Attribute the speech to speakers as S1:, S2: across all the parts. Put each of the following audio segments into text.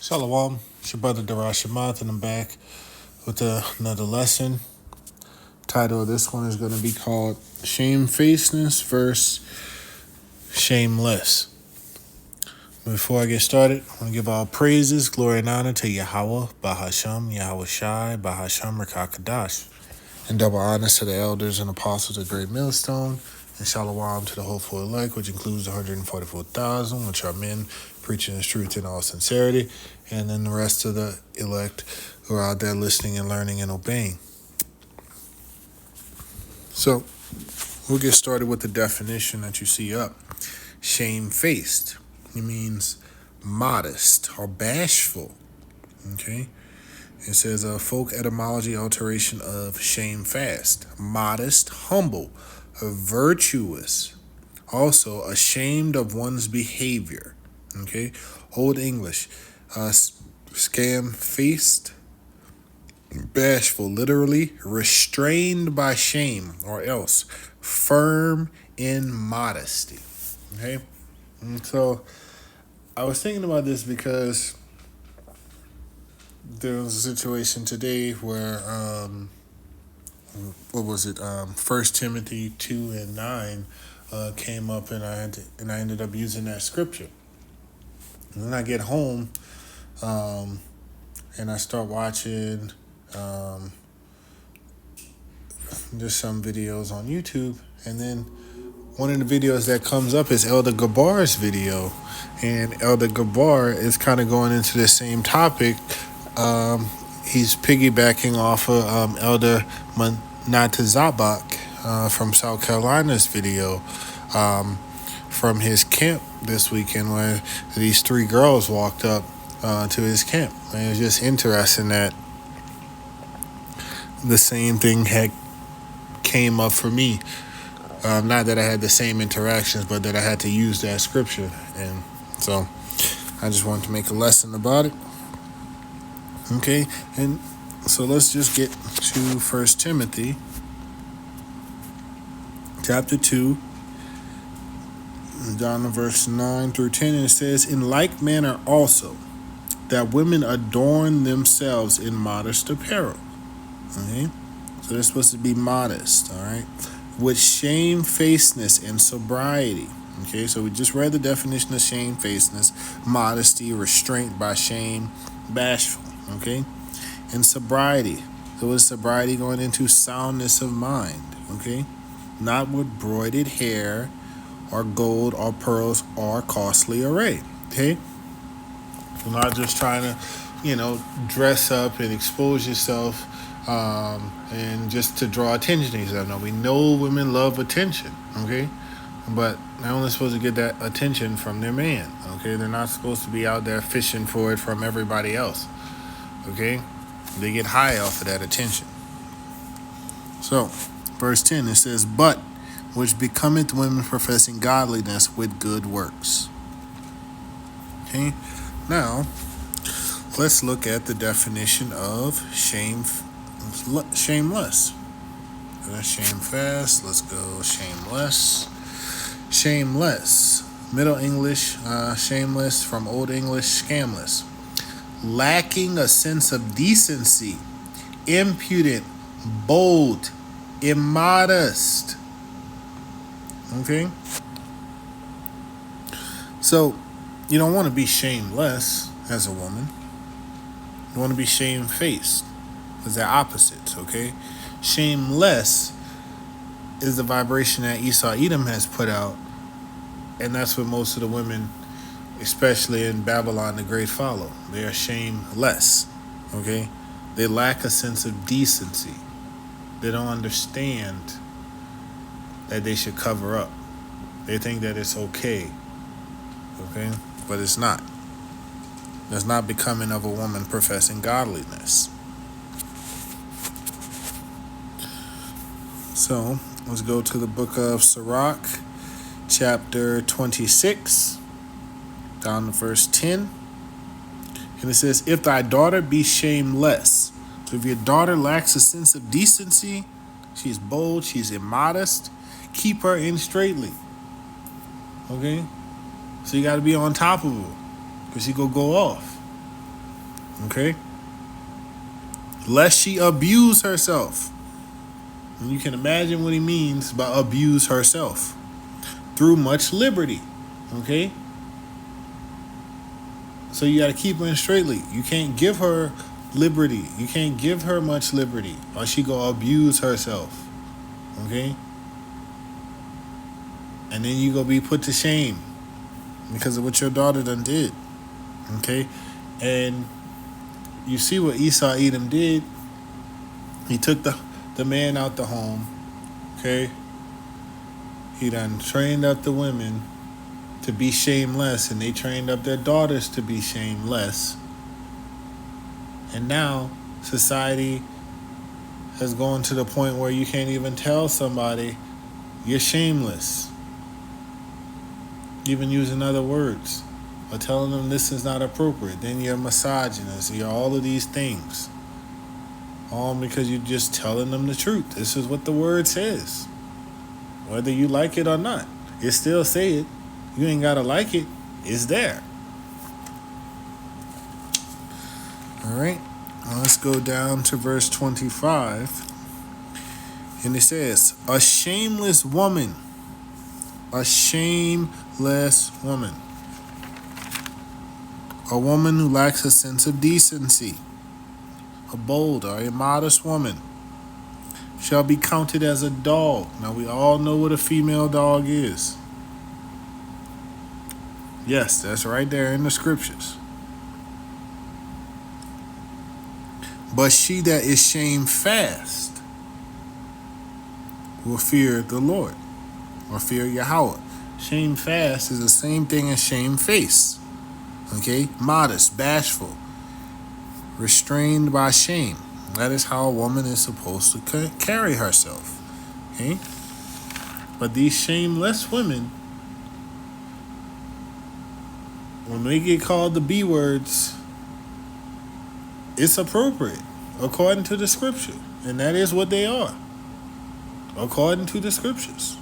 S1: Shalom, it's your brother Darash Shamath, and I'm back with another lesson. Title of this one is going to be called Shamefacedness versus Shameless. Before I get started, I want to give all praises, glory, and honor to Yahweh, Bahasham, Yahweh Shai, Bahasham, Rakakadash, and double honors to the elders and apostles of Great Millstone, and Shalom to the hopeful elect, which includes the 144,000, which are men preaching His truth in all sincerity, and then the rest of the elect who are out there listening and learning and obeying. So, we'll get started with the definition that you see up. Shamefaced. It means modest or bashful. Okay? It says a folk etymology alteration of shamefast. Modest, humble, virtuous. Also, ashamed of one's behavior. Okay? Old English. Scam-faced, bashful, literally restrained by shame, or else firm in modesty. Okay? And so, I was thinking about this because there was a situation today where, 1 Timothy 2:9 came up, and I ended up using that scripture. And then I get home, and I start watching just some videos on YouTube, and then one of the videos that comes up is Elder Gabar's video, and Elder Gabar is kind of going into the same topic. He's piggybacking off of Elder Manatazabak from South Carolina's video from his camp this weekend, where these three girls walked up to his camp. And it was just interesting that the same thing had came up for me. Not that I had the same interactions, but that I had to use that scripture. And so I just wanted to make a lesson about it. Okay, and so let's just get to 1 Timothy chapter 2, down to verse 9 through 10, and it says, "In like manner also, that women adorn themselves in modest apparel." Okay, so they're supposed to be modest, all right, with shamefacedness and sobriety. Okay, so we just read the definition of shamefacedness: modesty, restraint by shame, bashful. Okay, and sobriety. So what is sobriety going into? Soundness of mind. Okay, not with broided hair or gold or pearls or costly array. Okay, so not just trying to, dress up and expose yourself and just to draw attention to yourself. No, we know women love attention. Okay, but they're only supposed to get that attention from their man. Okay, they're not supposed to be out there fishing for it from everybody else. Okay, they get high off of that attention. So, verse 10, it says, "But which becometh women professing godliness with good works." Okay, now let's look at the definition of shameless. That's shamefast. Let's go shameless. Shameless. Middle English, shameless, from Old English, scamless. Lacking a sense of decency, impudent, bold, immodest. Okay? So, you don't want to be shameless as a woman. You want to be shamefaced. Because they're opposites, okay? Shameless is the vibration that Esau Edom has put out, and that's what most of the women, especially in Babylon the Great, follow. They are shameless, okay? They lack a sense of decency. They don't understand that they should cover up. They think that it's okay, but it's not. That's not becoming of a woman professing godliness. So, let's go to the book of Sirach, chapter 26, down to verse 10. And it says, "If thy daughter be shameless," so if your daughter lacks a sense of decency, she's bold, she's immodest, keep her in straightly. Okay? So you got to be on top of her, because she gonna go off. Okay? Lest she abuse herself. And you can imagine what he means by abuse herself. Through much liberty. Okay? So you got to keep her in straight league. You can't give her liberty. You can't give her much liberty, or she gonna abuse herself. Okay? And then you gonna be put to shame because of what your daughter done did. Okay? And you see what Esau Edom did. He took the man out the home. Okay? He done trained up the women to be shameless, and they trained up their daughters to be shameless. And now society has gone to the point where you can't even tell somebody you're shameless. Even using other words or telling them this is not appropriate. Then you're misogynist. You're all of these things. All because you're just telling them the truth. This is what the word says. Whether you like it or not. It still say it. You ain't gotta like it. It's there. Alright. Let's go down to verse 25. And it says, a shameless woman. A shameless woman. A woman who lacks a sense of decency. A bold or immodest woman shall be counted as a dog. Now we all know what a female dog is. Yes, that's right there in the scriptures. But she that is shamefast will fear the Lord, or fear Yahweh. Shamefast is the same thing as shamefaced. Okay? Modest, bashful, restrained by shame. That is how a woman is supposed to carry herself. Okay? But these shameless women, when they get called the B words, it's appropriate according to the scripture. And that is what they are. According to the scriptures.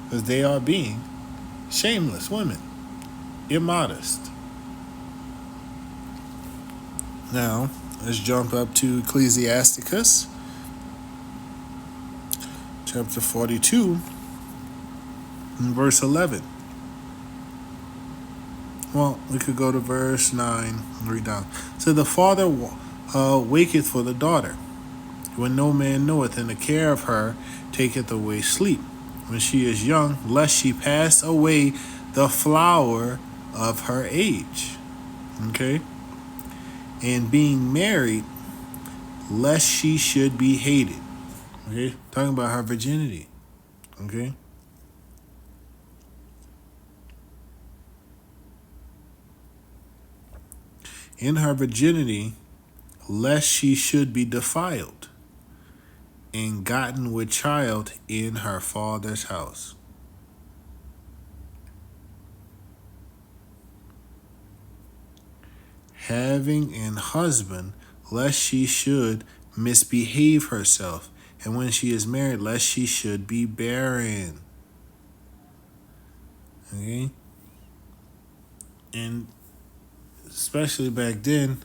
S1: Because they are being shameless women. Immodest. Now, let's jump up to Ecclesiasticus. Chapter 42. And verse 11. Well, we could go to verse 9 and read down. So the father waketh for the daughter, when no man knoweth, and the care of her taketh away sleep. When she is young, lest she pass away the flower of her age. Okay? And being married, lest she should be hated. Okay? Talking about her virginity. Okay? In her virginity, lest she should be defiled and gotten with child in her father's house. Having an husband, lest she should misbehave herself, and when she is married, lest she should be barren. Okay? And especially back then,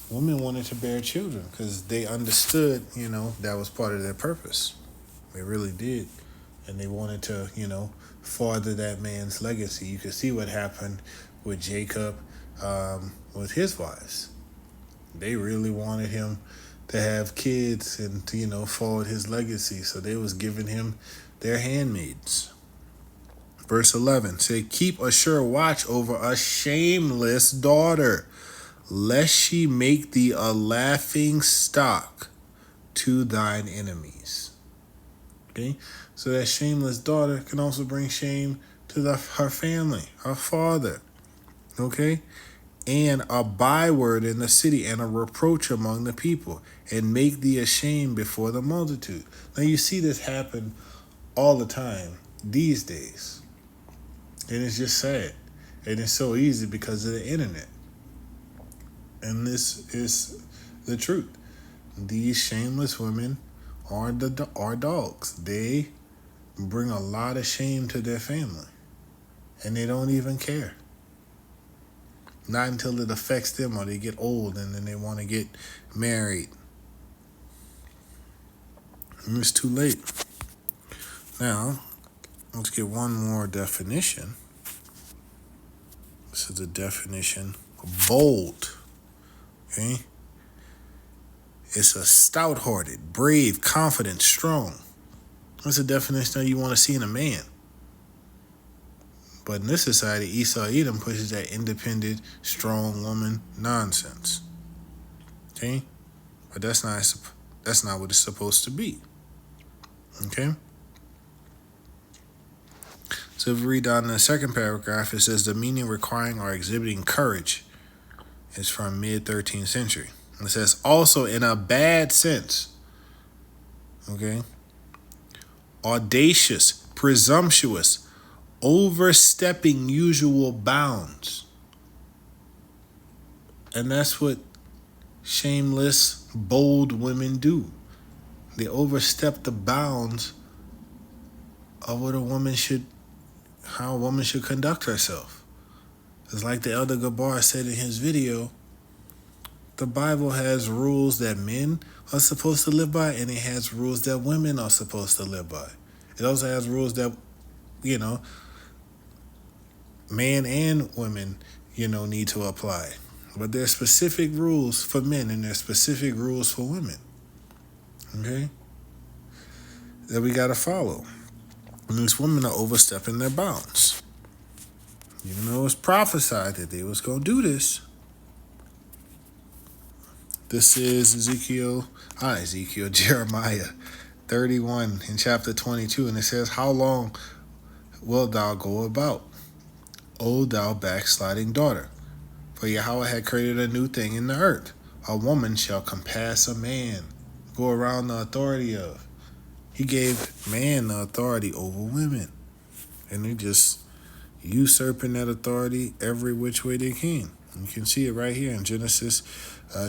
S1: women wanted to bear children because they understood, that was part of their purpose. They really did. And they wanted to, further that man's legacy. You could see what happened with Jacob, with his wives. They really wanted him to have kids and to, forward his legacy. So they was giving him their handmaids. Verse 11, say, keep a sure watch over a shameless daughter, lest she make thee a laughing stock to thine enemies. Okay? So that shameless daughter can also bring shame to her family, her father. Okay? And a byword in the city and a reproach among the people, and make thee ashamed before the multitude. Now you see this happen all the time these days. And it's just sad. And it's so easy because of the internet. And this is the truth. These shameless women are dogs. They bring a lot of shame to their family. And they don't even care. Not until it affects them or they get old and then they want to get married. And it's too late. Now, let's get one more definition. This is the definition of bold. Okay? It's a stout-hearted, brave, confident, strong. That's a definition that you want to see in a man. But in this society, Esau Edom pushes that independent, strong woman nonsense. Okay? But that's not what it's supposed to be. Okay? So if we read down in the second paragraph, it says the meaning requiring or exhibiting courage is from mid-13th century. It says also in a bad sense. Okay? Audacious, presumptuous, overstepping usual bounds. And that's what shameless, bold women do. They overstep the bounds of what how a woman should conduct herself. It's like the Elder Gabar said in his video, the Bible has rules that men are supposed to live by, and it has rules that women are supposed to live by. It also has rules that, man and women, need to apply. But there's specific rules for men and there's specific rules for women. Okay? That we got to follow. And these women are overstepping their bounds. Even though it was prophesied that they was going to do this. This is Jeremiah 31 in chapter 22. And it says, how long wilt thou go about, O thou backsliding daughter? For Yahweh had created a new thing in the earth. A woman shall compass a man, go around the authority of. He gave man the authority over women. And they just usurping that authority every which way they can. You can see it right here in Genesis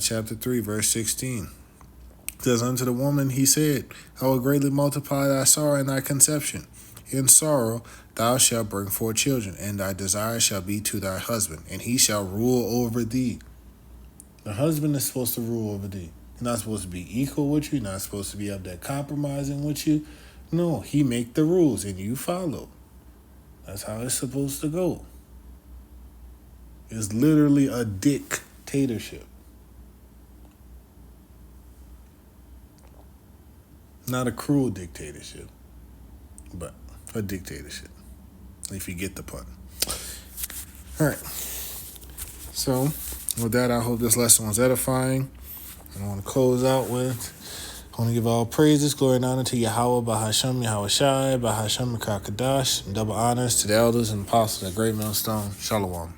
S1: chapter 3, verse 16. It says, unto the woman he said, I will greatly multiply thy sorrow and thy conception. In sorrow thou shalt bring forth children, and thy desire shall be to thy husband, and he shall rule over thee. The husband is supposed to rule over thee. He's not supposed to be equal with you. He's not supposed to be up there compromising with you. No, he make the rules and you follow. That's how it's supposed to go. It's literally a dictatorship. Not a cruel dictatorship, but a dictatorship, if you get the pun. All right. So, with that, I hope this lesson was edifying. I want to close out with, I want to give all praises, glory, and honor to Yahweh, Bahasham, Yahweh Shai, Bahasham, Kakadash, and double honors to the elders and apostles at Great Millstone. Shalom.